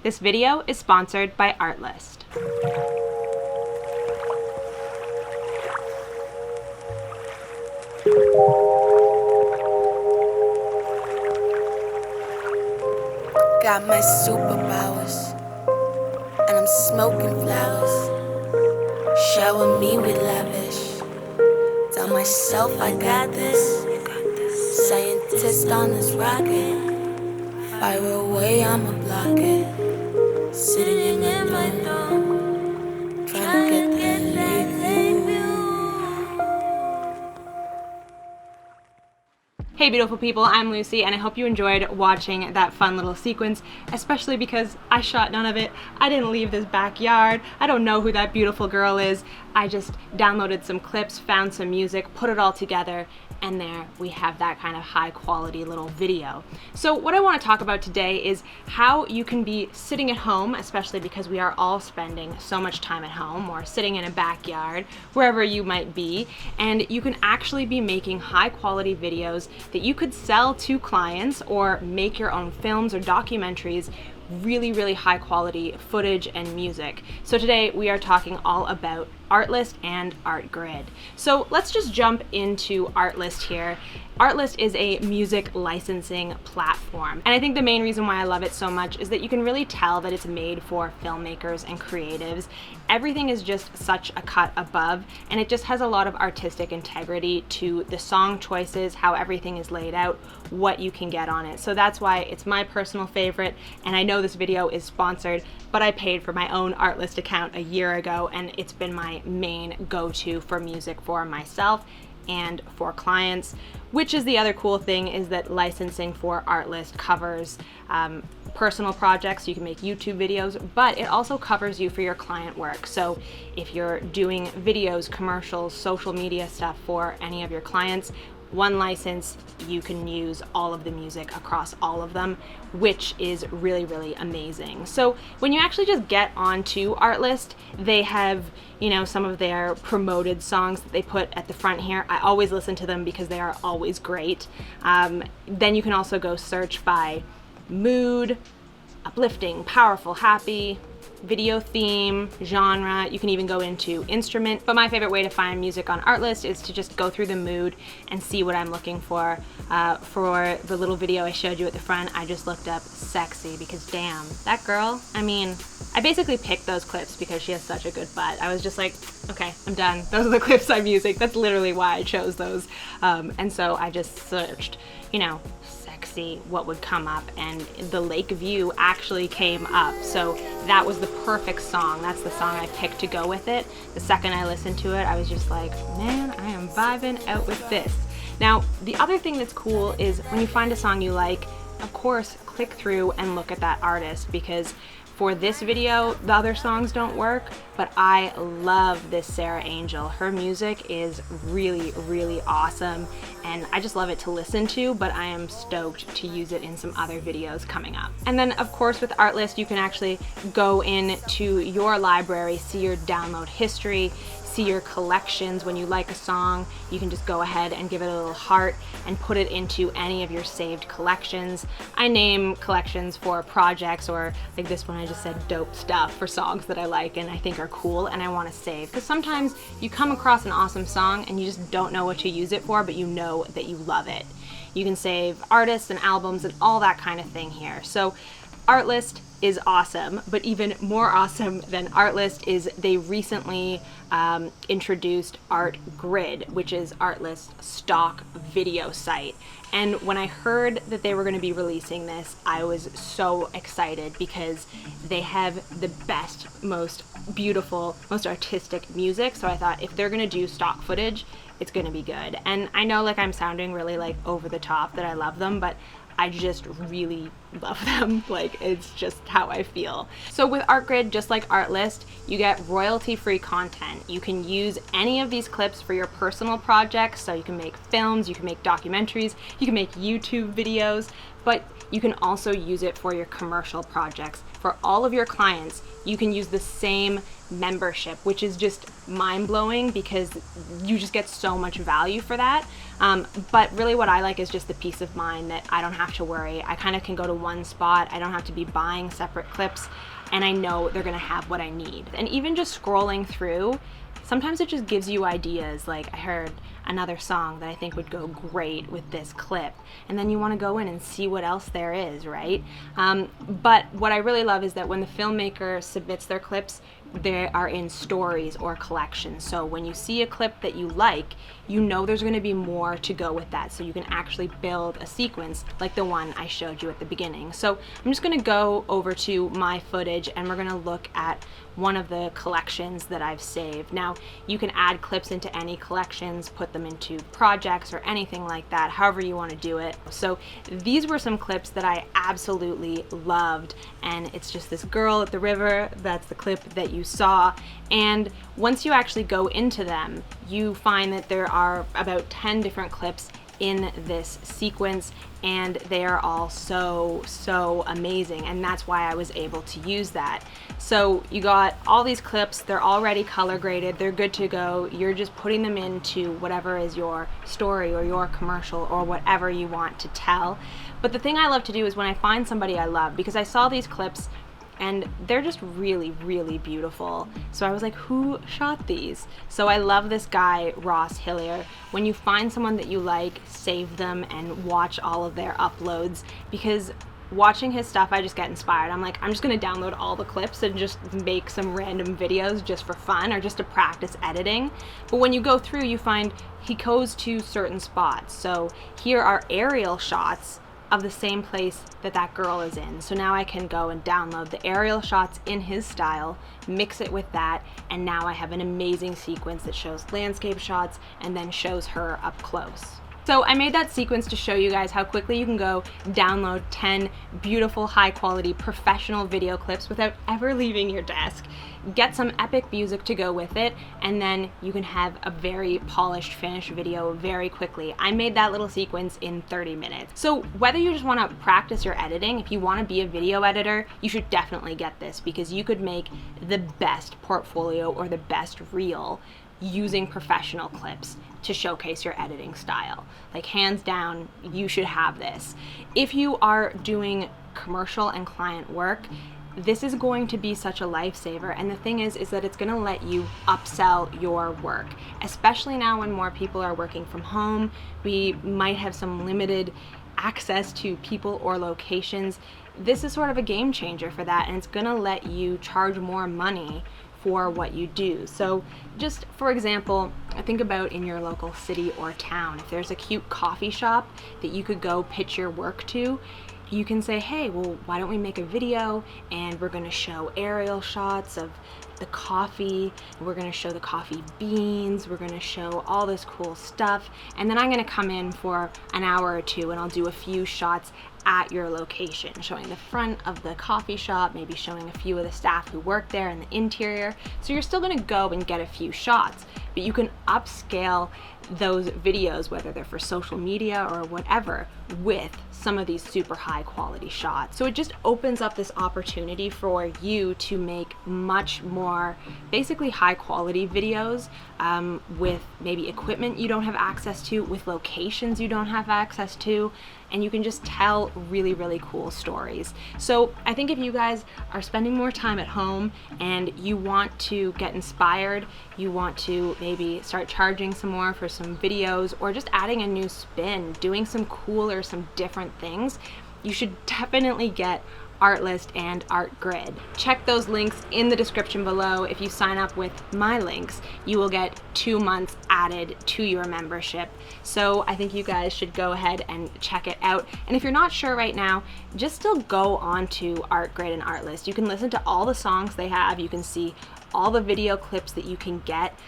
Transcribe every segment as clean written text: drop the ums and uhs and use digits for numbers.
This video is sponsored by Artlist. Got my superpowers, and I'm smoking flowers. Shower me with lavish. Tell myself I got this. Scientist on this rocket. Fire away, I'ma block it. Sitting in my dome, trying to get the late view. Hey beautiful people, I'm Lucy and I hope you enjoyed watching that fun little sequence, especially because I shot none of it. I didn't leave this backyard. I don't know who that beautiful girl is. I just downloaded some clips, found some music, put it all together, and there we have that kind of high quality little video. So what I want to talk about today is how you can be sitting at home, especially because we are all spending so much time at home or sitting in a backyard, wherever you might be, and you can actually be making high quality videos that you could sell to clients or make your own films or documentaries, really high quality footage and music. So today we are talking all about Artlist and Artgrid. So let's just jump into Artlist here. Artlist is a music licensing platform, and I think the main reason why I love it so much is that you can really tell that it's made for filmmakers and creatives. Everything is just such a cut above, and it just has a lot of artistic integrity to the song choices, how everything is laid out, what you can get on it. So that's why it's my personal favorite, and I know this video is sponsored, but I paid for my own Artlist account a year ago, and it's been my main go-to for music for myself and for clients, which is the other cool thing, is that licensing for Artlist covers personal projects. You can make YouTube videos, but it also covers you for your client work. So if you're doing videos, commercials, social media stuff for any of your clients, one license, you can use all of the music across all of them, which is really amazing. So when you actually just get onto Artlist, they have, you know, some of their promoted songs that they put at the front here. I always listen to them because they are always great. Then you can also go search by mood, uplifting, powerful, happy, video theme, genre. You can even go into instrument, but my favorite way to find music on Artlist is to just go through the mood and see what I'm looking for. For the little video I showed you at the front, I just looked up sexy because damn, that girl, I mean, I basically picked those clips because she has such a good butt. I was just like, okay, I'm done. Those are the clips I'm using. That's literally why I chose those. And so I just searched, you know, sexy, what would come up, and the lake view actually came up. So that was the perfect song. That's the song I picked to go with it. The second I listened to it, I was just like, man, I am vibing out with this. Now, the other thing that's cool is when you find a song you like, of course, click through and look at that artist, because for this video, the other songs don't work, but I love this Sarah Angel. Her music is really awesome, and I just love it to listen to, but I am stoked to use it in some other videos coming up. And then, of course, with Artlist, you can actually go into your library, see your download history, see your collections. When you like a song, you can just go ahead and give it a little heart and put it into any of your saved collections. I name collections for projects, or like this one I just said dope stuff, for songs that I like and I think are cool and I want to save. Because sometimes you come across an awesome song and you just don't know what to use it for, but you know that you love it. You can save artists and albums and all that kind of thing here. So Artlist is awesome, but even more awesome than Artlist is they recently introduced Artgrid, which is Artlist's stock video site. And when I heard that they were going to be releasing this, I was so excited because they have the best, most beautiful, most artistic music. So I thought if they're going to do stock footage, it's going to be good. And I know like I'm sounding really like over the top that I love them, but I just really love them. Like, it's just how I feel. So with Artgrid, just like Artlist, you get royalty-free content. You can use any of these clips for your personal projects. So you can make films, you can make documentaries, you can make YouTube videos, but you can also use it for your commercial projects. For all of your clients, you can use the same membership, which is just mind-blowing because you just get so much value for that. But really what I like is just the peace of mind that I don't have to worry. I kind of can go to one spot. I don't have to be buying separate clips, and I know they're gonna have what I need. And even just scrolling through, sometimes it just gives you ideas. Like, I heard another song that I think would go great with this clip, and then you want to go in and see what else there is, right? But what I really love is that when the filmmaker submits their clips, they are in stories or collections. So when you see a clip that you like, you know there's going to be more to go with that, so you can actually build a sequence like the one I showed you at the beginning. So I'm just going to go over to my footage, and we're going to look at one of the collections that I've saved. Now, you can add clips into any collections, put them into projects or anything like that, however you want to do it. So these were some clips that I absolutely loved, and it's just this girl at the river. That's the clip that you saw. And once you actually go into them, you find that there are about 10 different clips in this sequence, and they are all so amazing, and that's why I was able to use that. So you got all these clips, they're already color graded, they're good to go. You're just putting them into whatever is your story or your commercial or whatever you want to tell. But the thing I love to do is when I find somebody I love, because I saw these clips and they're just really beautiful. So I was like, who shot these? So I love this guy, Ross Hillier. When you find someone that you like, save them and watch all of their uploads, because watching his stuff, I just get inspired. I'm like, I'm just gonna download all the clips and just make some random videos just for fun or just to practice editing. But when you go through, you find he goes to certain spots. So here are aerial shots of the same place that that girl is in. So now I can go and download the aerial shots in his style, mix it with that, and now I have an amazing sequence that shows landscape shots and then shows her up close. So I made that sequence to show you guys how quickly you can go download 10 beautiful, high quality, professional video clips without ever leaving your desk. Get some epic music to go with it, and then you can have a very polished, finished video very quickly. I made that little sequence in 30 minutes. So whether you just want to practice your editing, if you want to be a video editor, you should definitely get this, because you could make the best portfolio or the best reel using professional clips to showcase your editing style. Like, hands down, you should have this. If you are doing commercial and client work, this is going to be such a lifesaver. And the thing is that it's gonna let you upsell your work, especially now when more people are working from home. We might have some limited access to people or locations. This is sort of a game changer for that, and it's gonna let you charge more money for what you do. So just for example, think about in your local city or town, if there's a cute coffee shop that you could go pitch your work to, you can say, hey, well, why don't we make a video and we're gonna show aerial shots of the coffee, we're gonna show the coffee beans, we're gonna show all this cool stuff, and then I'm gonna come in for an hour or two and I'll do a few shots at your location, showing the front of the coffee shop, maybe showing a few of the staff who work there in the interior. So you're still gonna go and get a few shots, but you can upscale those videos, whether they're for social media or whatever, with some of these super high quality shots. So it just opens up this opportunity for you to make much more basically high quality videos with maybe equipment you don't have access to, with locations you don't have access to, and you can just tell really cool stories. So I think if you guys are spending more time at home and you want to get inspired, you want to maybe start charging some more for some videos, or just adding a new spin, doing some cooler, some different things, you should definitely get Artlist and Artgrid. Check those links in the description below. If you sign up with my links, you will get 2 months added to your membership. So I think you guys should go ahead and check it out. And if you're not sure right now, just still go on to Artgrid and Artlist. You can listen to all the songs they have. You can see all the video clips that you can get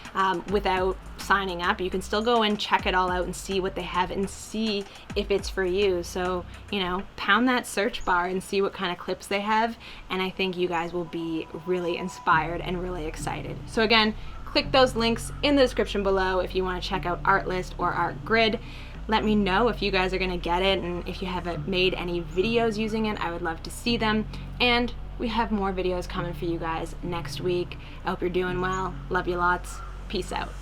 without signing up. You can still go and check it all out and see what they have and see if it's for you. So, you know, pound that search bar and see what kind of clips they have, and I think you guys will be really inspired and really excited. So again, click those links in the description below if you want to check out Artlist or Artgrid. Let me know if you guys are gonna get it, and if you haven't made any videos using it, I would love to see them. And we have more videos coming for you guys next week. I hope you're doing well. Love you lots. Peace out.